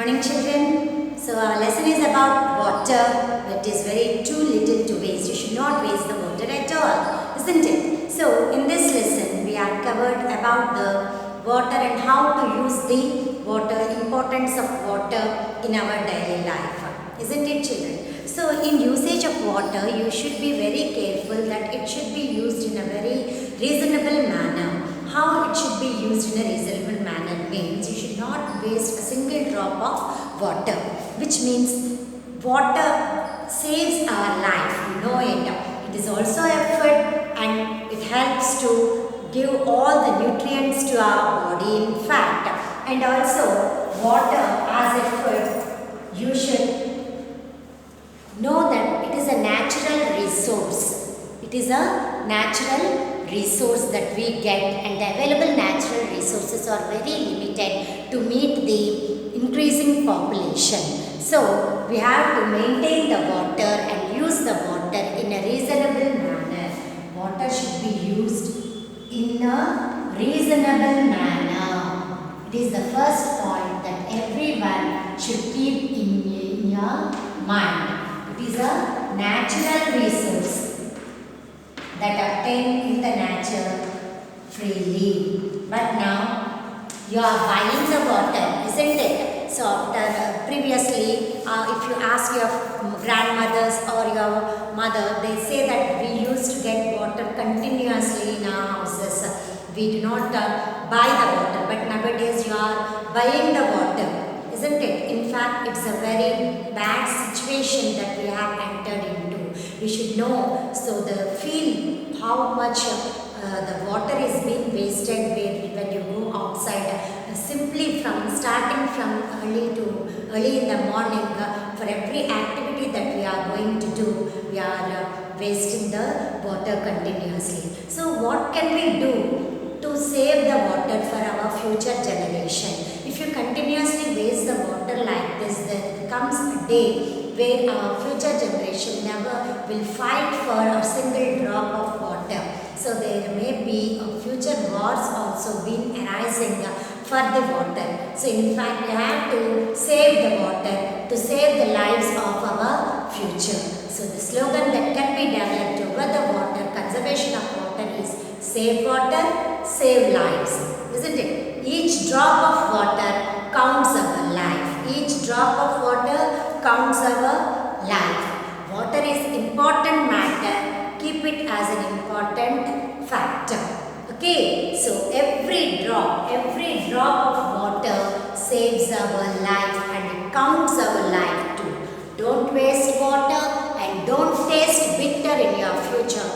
morning, children. So our lesson is about water. It is very too little to waste. You should not waste the water at all, isn't it? So in this lesson, we have covered about the water and how to use the water, importance of water in our daily life, isn't it, children? So in usage of water, you should be very careful that it should be used in a very reasonable manner. How it should be used in a reasonable manner means you should not waste a single drop of water, which means water saves our life, you know it. It is also a food and it helps to give all the nutrients to our body, in fact. And also water as a food, you should know that it is a natural resource. It is a natural resource that we get, and the available natural resources are very limited to meet the increasing population. So we have to maintain the water and use the water in a reasonable manner. Water should be used in a reasonable manner. It is the first point that everyone should keep in your mind. It is a natural resource that obtained in the nature freely. But now you are buying the water, isn't it? So after previously, if you ask your grandmothers or your mother, they say that we used to get water continuously in our houses. We do not buy the water, but nowadays you are buying the water, isn't it? In fact, it's a very bad situation that we have entered into. We should know, so the feel how much the water is being wasted when you go outside. Simply from starting from early in the morning, for every activity that we are going to do, we are wasting the water continuously. So what can we do to save the water for our future generation? If you continuously waste the water like this, there comes a day where our future generation never will fight for a single drop of water. So there may be future wars also been arising for the water. So in fact we have to save the water to save the lives of our future. So the slogan that can be developed over the water, conservation of water, is save water, save lives, isn't it? Each drop of water counts our life. Each drop of water counts our life. Water is important matter. Keep it as an important factor. Okay. So every drop of water saves our life and it counts our life too. Don't waste water and don't taste bitter in your future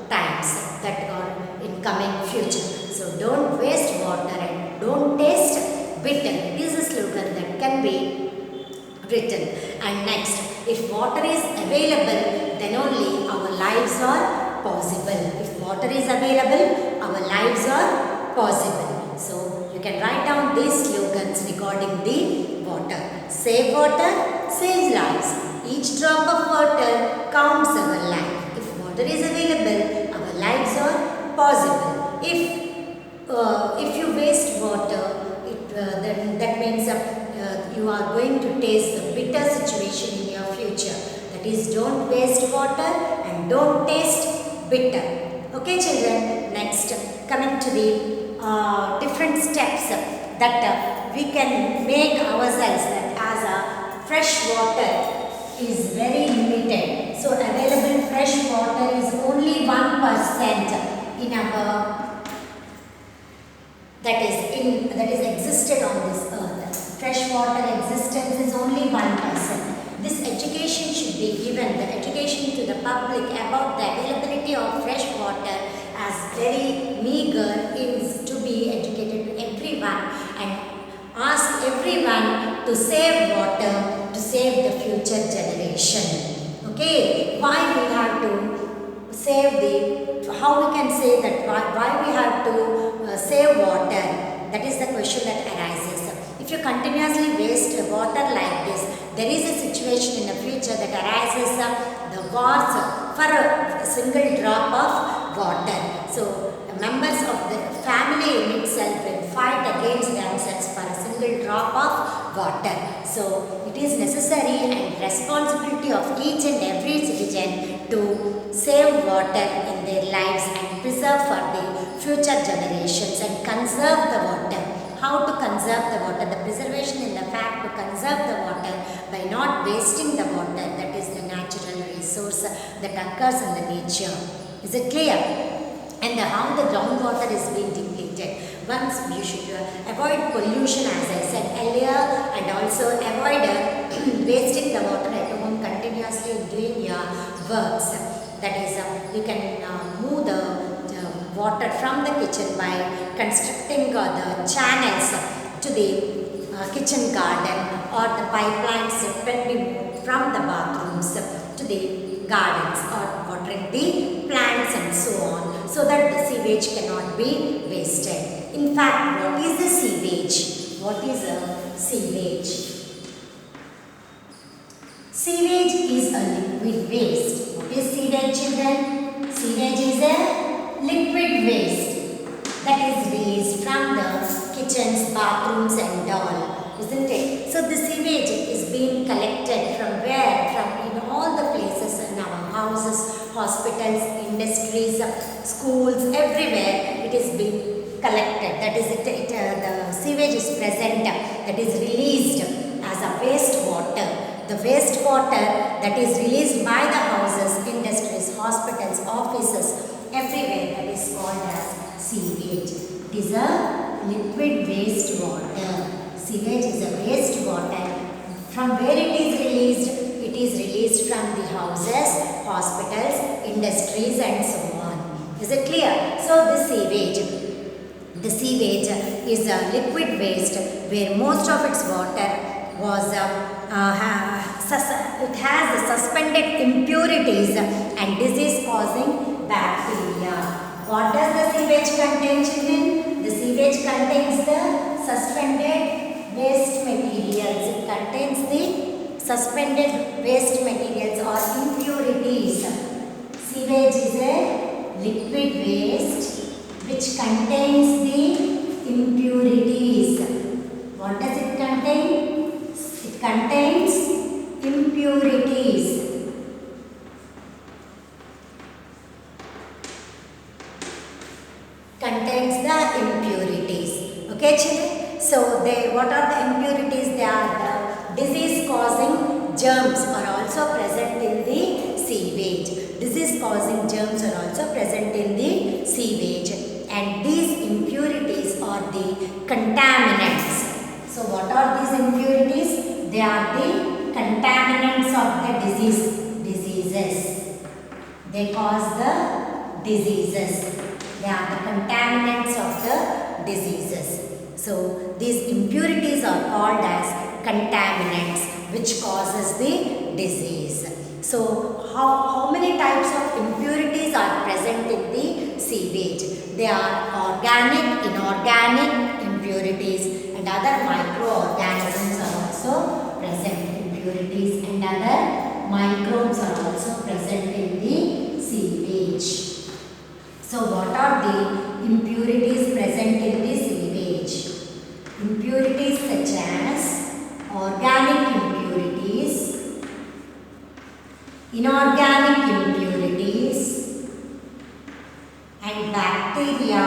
times that are in coming future. So don't waste water and don't taste bitter. It is a slogan that can be written. And next, if water is available, then only our lives are possible. If water is available, our lives are possible. So you can write down these slogans regarding the water. Save water, save lives. Each drop of water counts our life. If water is available, our lives are possible. If you waste water, then that means you are going to taste the bitter situation in your future. That is, don't waste water and don't taste bitter. Okay, children. Next, coming to the different steps that we can make ourselves, that as a fresh water is very limited. So available fresh water is only 1% in our that is existed on this earth. Fresh water existence is only 1%. This education should be given, the education to the public about the availability of fresh water as very meager, is to be educated to everyone and ask everyone to save water to save the future generation. Okay, why we have to save how we can say that why we have to save water? That is the question that arises. If you continuously waste water like this, there is a situation in the future that arises the wars for a single drop of water. So the members of the family in itself will fight against themselves for a single drop of water. So it is necessary and responsibility of each and every citizen to save water in their lives and preserve for the future generations and conserve the water. How to conserve the water? The preservation in the fact to conserve the water by not wasting the water, that is the natural resource that occurs in the nature. Is it clear? And how the groundwater is being depleted. Once you should avoid pollution, as I said earlier, and also avoid wasting the water at home continuously doing your works. That is, you can move the water from the kitchen by constructing the channels to the kitchen garden, or the pipelines can be moved from the bathrooms to the gardens, or watering the plants and so on, so that the sewage cannot be wasted. In fact, what is the sewage? What is a sewage? Sewage is a liquid waste. What is sewage, children? Sewage is a liquid waste that is released from the kitchens, bathrooms and all, isn't it? So the sewage is being collected from where? From in all the places in our houses, hospitals, industries, schools, everywhere it is being collected. That is the sewage is present, that is released as a waste water. The waste water that is released by the houses, industries, hospitals, offices, everywhere, that is called as sewage. It is a liquid waste water. Sewage is a waste water. From where it is released? It is released from the houses, hospitals, industries and so on. Is it clear? So the sewage is a liquid waste where most of its water was it has the suspended impurities and disease causing bacteria. What does the sewage contain, children? The sewage contains the suspended waste materials. It contains the suspended waste materials or impurities. Sewage is a liquid waste which contains the impurities. What does it contain? It contains impurities. Contains the impurities. Okay, children? So, what are the impurities? They are the disease causing germs are also present in the sewage. Disease causing germs are also present in the sewage. And these impurities are the contaminants. So, what are these impurities? They are the contaminants of the diseases. They cause the diseases. They are the contaminants of the diseases. So, these impurities are called as contaminants which causes the disease. So, how many types of impurities are present in the sewage? They are organic, inorganic impurities and other microorganisms are also present. Impurities and other microbes are also present in the sewage. So, what are the impurities present in the sewage? Impurities such as organic impurities, inorganic impurities, and bacteria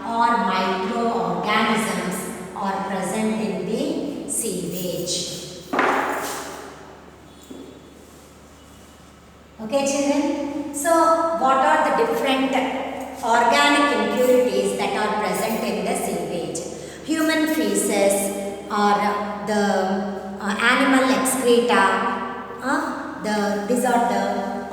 or microorganisms are present in the sewage. Okay, children? So, what are the different organic impurities that are present in the sewage? Human feces or the animal excreta. These are the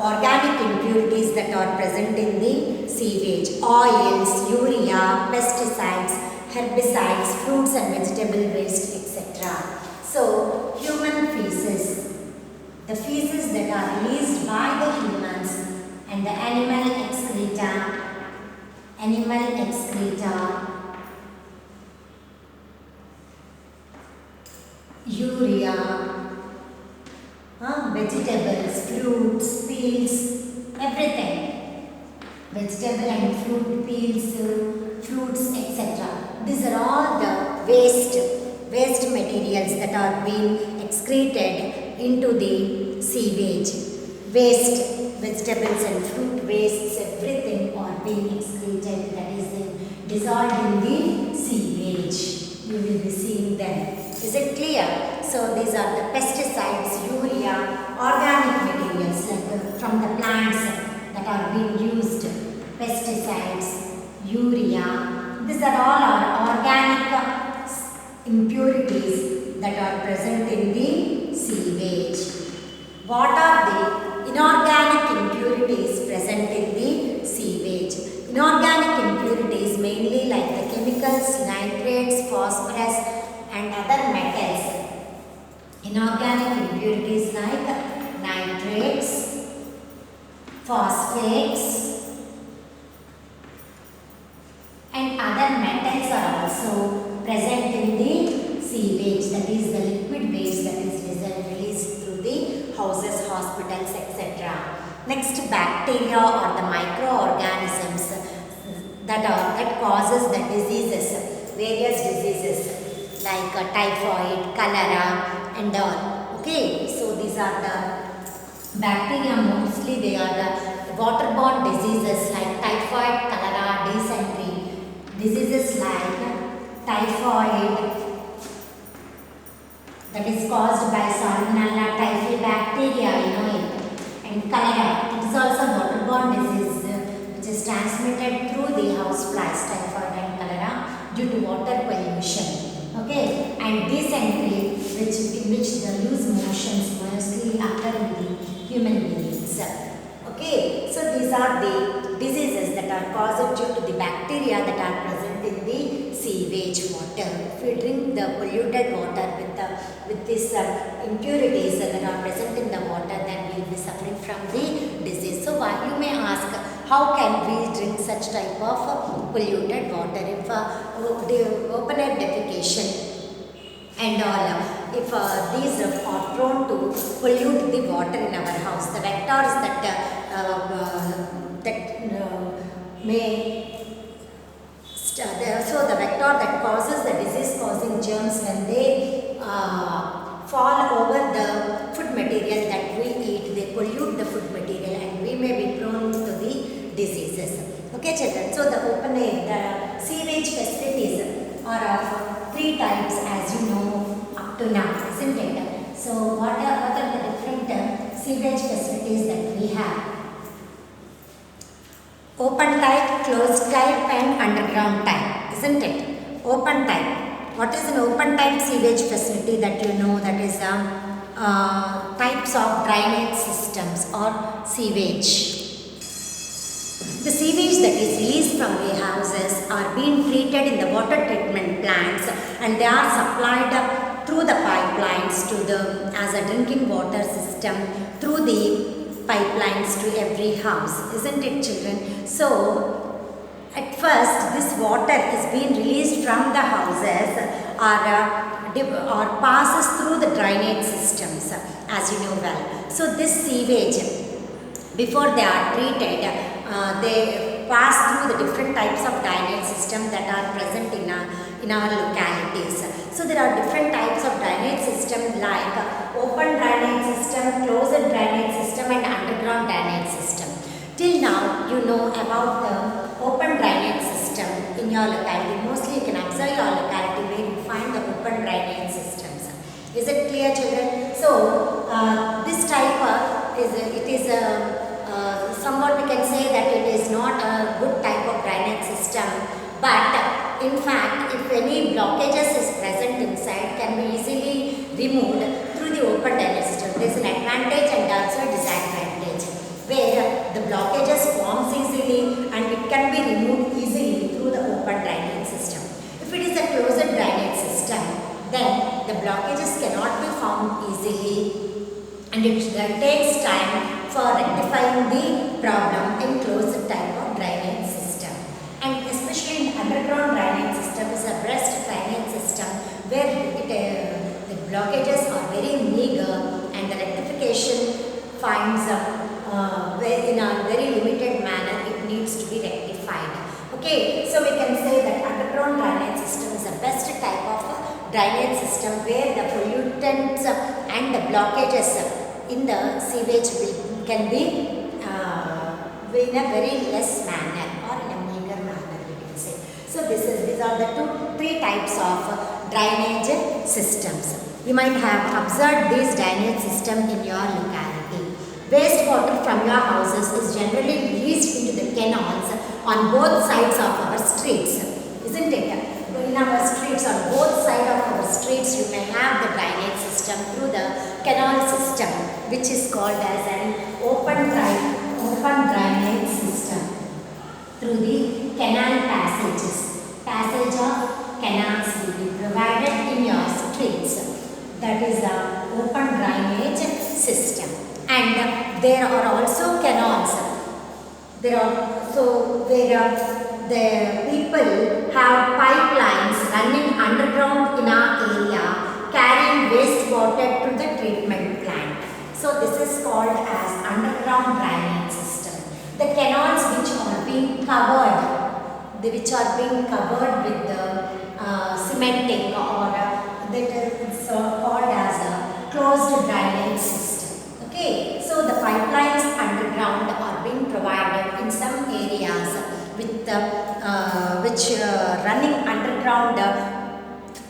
organic impurities that are present in the sewage. Oils, urea, pesticides, herbicides, fruits and vegetable waste, etc. So, human feces. The feces that are released by the humans and the animal excreta, urea, vegetables, fruits, peels, everything. Vegetable and fruit peels, fruits, etc. These are all the waste waste materials that are being excreted into the sewage. Waste, vegetables and fruit wastes, everything are being excreted, that is dissolved in the sewage. You will be seeing them. Is it clear? So these are the pesticides, urea, organic materials like from the plants that are being used. Pesticides, urea, these are all our organic impurities that are present in the sewage. What are the inorganic impurities present in the sewage? Inorganic impurities mainly like the chemicals, nitrates, phosphorus and other metals. Inorganic impurities like nitrates, phosphates and other metals are also present in the sewage, that is the liquid waste that is released through the houses, hospitals, etc. Next, bacteria or the microorganisms that causes the diseases, various diseases like typhoid, cholera and all. Okay, so these are the bacteria, mostly they are the waterborne diseases like typhoid, cholera, dysentery, diseases like typhoid that is caused by Salmonella typhi bacteria, you know it, and cholera. It is also waterborne disease which is transmitted through the house flies, typhoid and cholera due to water pollution. Okay, and dysentery, in which the loose motions mostly occur in the human beings. Okay, so these are the diseases that are caused due to the bacteria that are present in the sewage water. If we drink the polluted water with these impurities that are present in the water, then we will be suffering from the disease. So you may ask, how can we drink such type of polluted water? If the open air defecation and all, if these are prone to pollute the water in our house, the vectors so the vector that causes the disease causing germs, when they fall over the food material that we eat, they pollute the food material and we may be prone to the diseases. Okay children, so the open air, the sewage facilities are of 3 types as you know up to now, isn't it? So what are the different sewage facilities that we have? Open type, closed type and underground type, isn't it? Open type. What is an open type sewage facility that you know? That is types of drainage systems or sewage. The sewage that is released from the houses are being treated in the water treatment plants and they are supplied through the pipelines to as a drinking water system through the pipelines to every house, isn't it children? So at first this water is being released from the houses or passes through the drainage systems, as you know well. So this sewage, before they are treated, they pass through the different types of drainage system that are present in our localities. So there are different types of drainage system like open drainage system, closed drainage system and underground drainage system. Till now you know about the open drainage system in your locality. Mostly you can observe your locality where you find the open drainage systems. Is it clear children? So this type somewhat we can say that it is not a good type of drainage system, but in fact if any blockages is present inside can be easily removed through the open drainage system. There is an advantage and also a disadvantage where the blockages forms easily and it can be removed easily through the open drainage system. If it is a closed drainage system, then the blockages cannot be found easily and it takes time for rectifying the problem in closed type of drainage system. And especially in underground drainage system is a breast drainage system where the blockages are very meager and the rectification finds where in a very limited manner it needs to be rectified. Okay, so we can say that underground drainage system is the best type of drainage system where the pollutants and the blockages in the sewage can be in a very less manner or in a meager manner, we can say. So these are the three types of drainage systems. You might have observed this drainage system in your locality. Wastewater from your houses is generally released into the canals on both sides of our streets, isn't it? In our streets, on both sides of our streets, you may have the drainage system through the canal system, which is called as an open drainage system through the canal passages. Passage of canals will be provided in your streets. That is the open drainage system. And there are also canals. There are where the people have pipelines running underground in our area carrying wastewater to the treatment plant. So this is called as underground drainage system. The canals which are being covered with the cementing or that is called as a closed drainage system. Okay, so the pipelines underground are being provided in some areas with running underground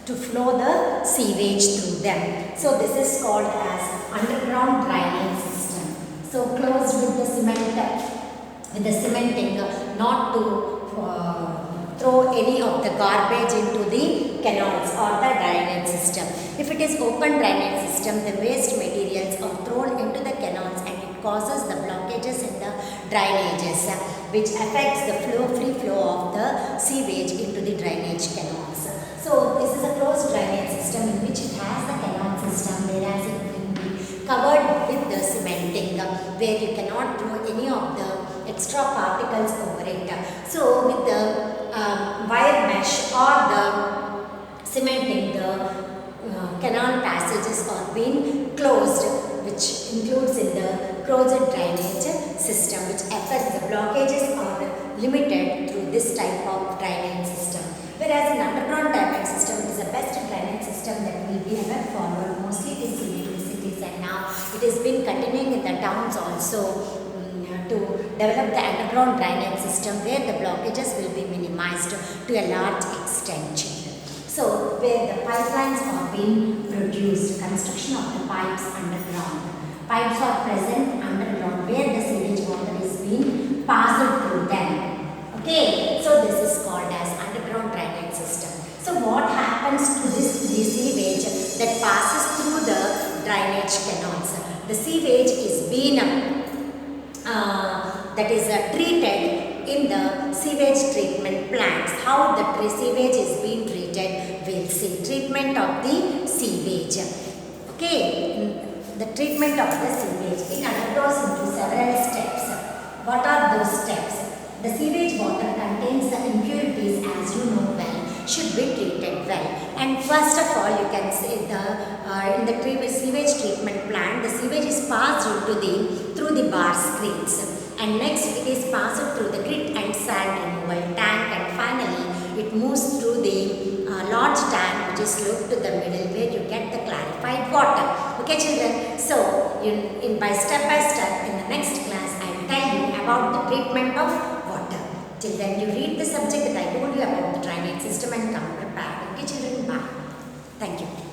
to flow the sewage through them. So this is called as underground drainage system. So closed with the cementing, not to throw any of the garbage into the canals or the drainage system. If it is open drainage system, the waste materials are thrown into the canals and it causes the blockages in the drainages, which affects the free flow of the sewage into the drainage canals. So this is a closed drainage system in which it has the canal system, whereas it will be covered with the cementing, where you cannot throw any of the extra particles over it. So with the wire mesh or the cementing, the canal passages are being closed, which includes in the closed drainage system, which affects the blockages are limited through this type of drainage system. Whereas in underground drainage system, it is the best drainage system that will be ever followed. Mostly it is seen in the cities, and now it has been continuing in the towns also to develop the underground drainage system where the blockages will be minimized to a large extent. So where the pipelines are being produced, construction of the pipes underground. Pipes are present underground where the sewage water is being passed through them. Okay, so this is called as underground drainage system. So what happens to the sewage that passes through the drainage canals? The sewage is being treated in the sewage treatment plants. How the sewage is being treated, we'll see. Treatment of the sewage. Okay, the treatment of the sewage, it undergoes into several steps. What are those steps? The sewage water contains the impurities, as you know well, should be treated well. And first of all, you can say in the sewage treatment plant, the sewage is passed through the bar screens. And next it is passed through the grit and sand removal tank, and finally it moves through the large tank which is looped to the middle, where you get the clarified water. Okay children, so by step in the next class I will tell you about the treatment of water. Till then you read the subject that I told you about the drainage system and come prepared. Okay children, bye. Thank you.